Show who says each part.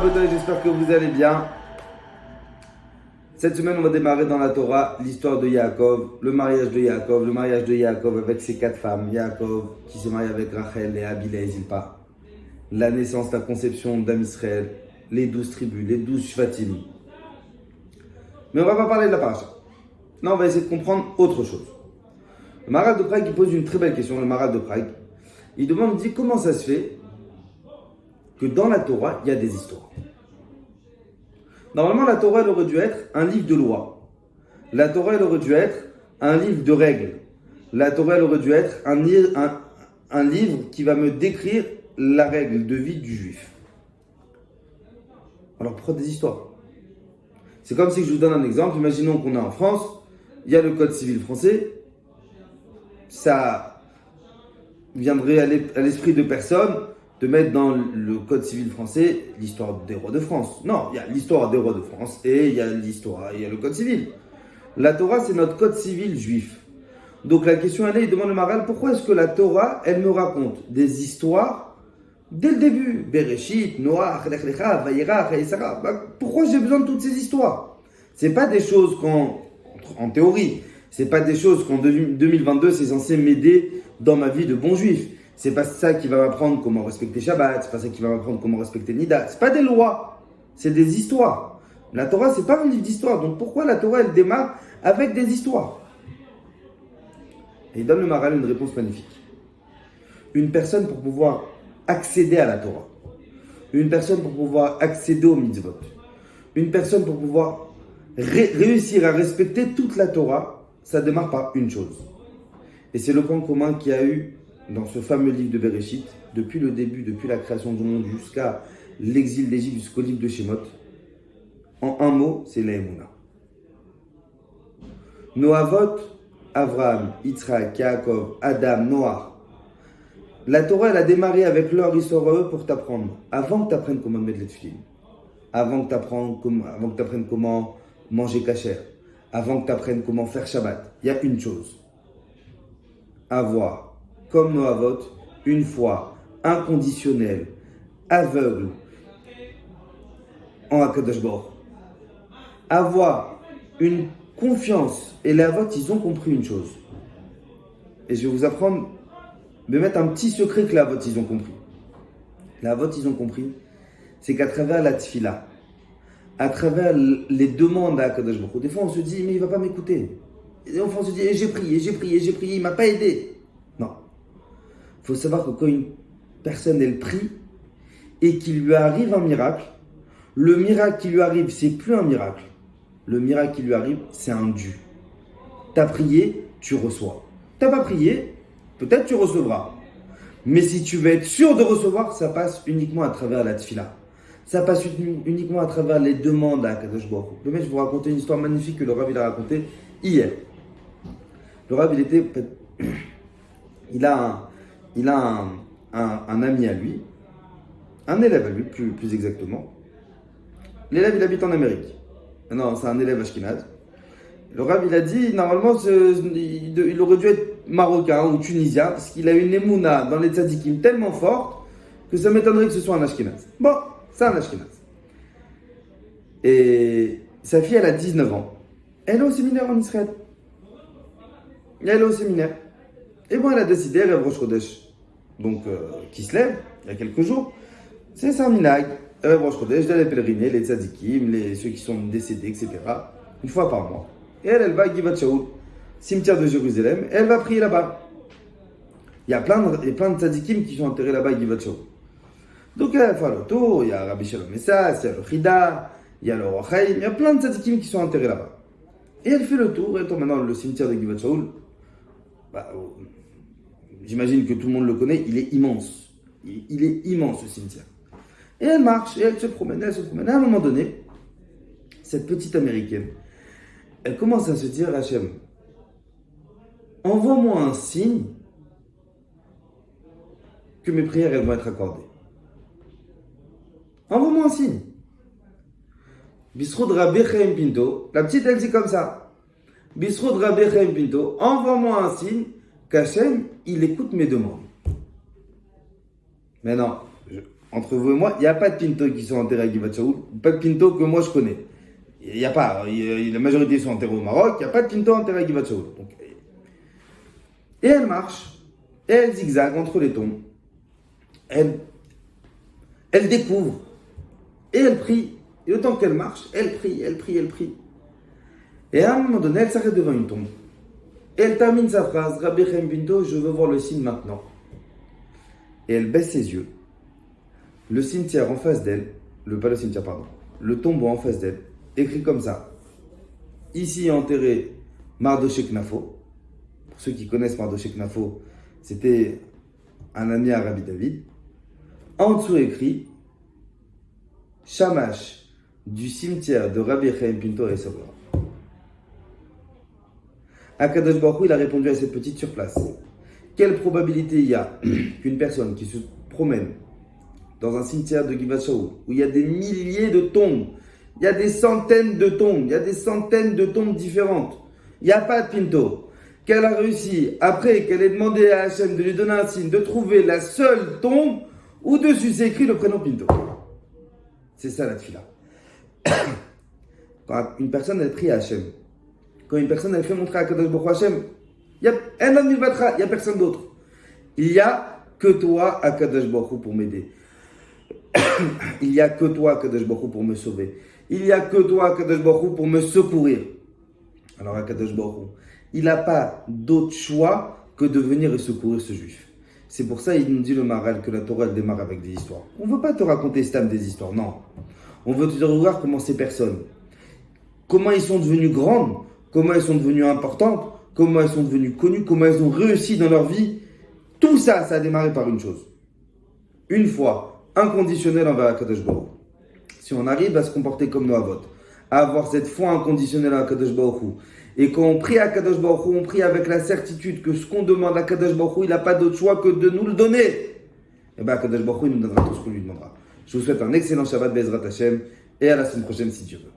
Speaker 1: Rabotai, j'espère que vous allez bien. Cette semaine, on va démarrer dans la Torah l'histoire de Yaakov, le mariage de Yaakov avec ses 4 femmes. Yaakov qui s'est marié avec Rachel, Léa, Bilha et Zilpa. La naissance, la conception d'Am Israël, les 12 tribus, les 12 Shvatim. Mais on va pas parler de la paracha. Là, on va essayer de comprendre autre chose. Le Maharal de Prague, il pose une très belle question, le Maharal de Prague. Il dit comment ça se fait que dans la Torah, il y a des histoires. Normalement, la Torah, elle aurait dû être un livre de loi. La Torah, elle aurait dû être un livre de règles. La Torah, elle aurait dû être un livre qui va me décrire la règle de vie du juif. Alors, pourquoi des histoires? C'est comme si je vous donne un exemple. Imaginons qu'on est en France, il y a le code civil français. Ça viendrait à l'esprit de personne de mettre dans le code civil français l'histoire des rois de France. Non, il y a l'histoire des rois de France et il y a le code civil. La Torah, c'est notre code civil juif. Donc la question elle est, il demande le Maharal, pourquoi est-ce que la Torah, elle me raconte des histoires dès le début? Bereshit, Noach, Lech Lecha, Vayera, Chayesara. Pourquoi j'ai besoin de toutes ces histoires? C'est pas des choses en théorie, c'est pas des choses qu'en 2022 c'est censé m'aider dans ma vie de bon juif. C'est pas ça qui va m'apprendre comment respecter Shabbat, c'est pas ça qui va m'apprendre comment respecter Nida. C'est pas des lois, c'est des histoires. La Torah, c'est pas un livre d'histoire. Donc pourquoi la Torah, elle démarre avec des histoires? Et il donne le Maharal une réponse magnifique. Une personne pour pouvoir accéder à la Torah, une personne pour pouvoir accéder aux mitzvot, une personne pour pouvoir réussir à respecter toute la Torah, ça démarre par une chose. Et c'est le point commun qu'il y a eu dans ce fameux livre de Bereshit, depuis le début, depuis la création du monde jusqu'à l'exil d'Égypte, jusqu'au livre de Shemot. En un mot, c'est l'Emunah. Noavot, Avraham, Yitzhak, Yaakov, Adam, Noach. La Torah, elle a démarré avec leur histoire pour t'apprendre. Avant que tu apprennes comment mettre les tefilines, avant que tu apprennes comment manger kasher, avant que tu apprennes comment faire Shabbat, il y a une chose. Avoir, comme nos avot, une foi inconditionnelle, aveugle en Akadosh Baruch. Avoir une confiance. Et les avot, ils ont compris une chose. Et je vais vous apprendre, de mettre un petit secret que les avot, ils ont compris. Les avot, ils ont compris, c'est qu'à travers la tfila, à travers les demandes à Akadosh Baruch, des fois on se dit, mais il ne va pas m'écouter. Et des fois on se dit, j'ai prié, il ne m'a pas aidé. Non. Il faut savoir que quand une personne, elle prie et qu'il lui arrive un miracle, le miracle qui lui arrive, c'est plus un miracle. Le miracle qui lui arrive, c'est un dû. Tu as prié, tu reçois. Tu n'as pas prié, peut-être tu recevras. Mais si tu veux être sûr de recevoir, ça passe uniquement à travers la tfila. Ça passe uniquement à travers les demandes à Kadosh Baruch Hu. Le mec, je vais vous raconter une histoire magnifique que le Rav il a racontée hier. Le Rav, il a un ami à lui, un élève à lui, plus exactement. L'élève, il habite en Amérique. Non, c'est un élève ashkénaze. Le Rav, il a dit, normalement, il aurait dû être marocain ou tunisien, parce qu'il a une émouna dans les tzadikim tellement forte que ça m'étonnerait que ce soit un ashkénaze. Bon, c'est un ashkénaze. Et sa fille, elle a 19 ans. Elle est au séminaire en Israël. Elle est au séminaire. Et bon, elle a décidé, elle est Rosh Chodesh, donc qui se lève, il y a quelques jours. C'est un minag, elle est Rosh Chodesh, d'aller pèleriner les tzadikim, ceux qui sont décédés, etc. Une fois par mois. Et elle va à Givat Shaul, cimetière de Jérusalem, et elle va prier là-bas. Il y a plein de tzadikim qui sont enterrés là-bas à Givat Shaul. Donc elle fait le tour, il y a Rabbi Shalom Messas, il y a le Chida, il y a le Rochaim, il y a plein de tzadikim qui sont enterrés là-bas. Et elle fait le tour, elle tombe maintenant le cimetière de Givat Shaul. J'imagine que tout le monde le connaît, il est immense. Il est immense, ce cimetière. Et elle marche, et elle se promène. À un moment donné, cette petite américaine, elle commence à se dire, Hachem, envoie-moi un signe que mes prières elles vont être accordées. Envoie-moi un signe. Bisroud Rabbi Chaim Pinto, la petite elle dit comme ça. Bisroud Rabbi Chaim Pinto, envoie-moi un signe qu'Hachem, il écoute mes demandes. Mais non, entre vous et moi, il n'y a pas de pinto qui sont enterrés à Givat Shaul, pas de pinto que moi je connais. Il n'y a pas, la majorité sont enterrés au Maroc, il n'y a pas de pinto enterrés à Givat Shaul. Et elle marche, et elle zigzague entre les tombes. Elle découvre, et elle prie. Et le temps qu'elle marche, elle prie, elle prie, elle prie. Et à un moment donné, elle s'arrête devant une tombe. Et elle termine sa phrase, Rabbi Chaim Pinto, je veux voir le signe maintenant. Et elle baisse ses yeux. Le cimetière en face d'elle, le tombeau en face d'elle, écrit comme ça. Ici est enterré Mardoché Knafo. Pour ceux qui connaissent Mardoché Knafo, c'était un ami à Rabbi David. En dessous écrit Shamash du cimetière de Rabbi Chaim Pinto et Sobra. Akadosh Baruch Hu, il a répondu à cette petite surplace. Quelle probabilité il y a qu'une personne qui se promène dans un cimetière de Givat Shaul, où il y a des milliers de tombes, il y a des centaines de tombes, il y a des centaines de tombes différentes, il n'y a pas de Pinto, qu'elle a réussi, après qu'elle ait demandé à Hachem de lui donner un signe, de trouver la seule tombe où dessus c'est écrit le prénom Pinto. C'est ça la tfila. Quand une personne elle prie à Hachem, quand une personne elle fait montrer à Kadosh Baruch Hu Hachem, il n'y a personne d'autre. Il n'y a que toi, Akadosh Baruch Hu, pour m'aider. Il n'y a que toi, Akadosh Baruch Hu, pour me sauver. Il n'y a que toi, Akadosh Baruch Hu, pour me secourir. Alors Akadosh Baruch Hu, il n'a pas d'autre choix que de venir et secourir ce juif. C'est pour ça il nous dit le Maral que la Torah elle démarre avec des histoires. On ne veut pas te raconter Stam des histoires, non. On veut te dire voir comment ces personnes, comment ils sont devenus grandes, comment elles sont devenues importantes, comment elles sont devenues connues, comment elles ont réussi dans leur vie. Tout ça, ça a démarré par une chose. Une foi inconditionnelle envers Akadosh Baruch Hu. Si on arrive à se comporter comme nos avot, à avoir cette foi inconditionnelle à Akadosh Baruch Hu, et quand on prie à Akadosh Baruch Hu, on prie avec la certitude que ce qu'on demande à Akadosh Baruch Hu, il n'a pas d'autre choix que de nous le donner. Et bien Akadosh Baruch Hu, il nous donnera tout ce qu'on lui demandera. Je vous souhaite un excellent Shabbat Bezrat Hashem, et à la semaine prochaine si Dieu veut.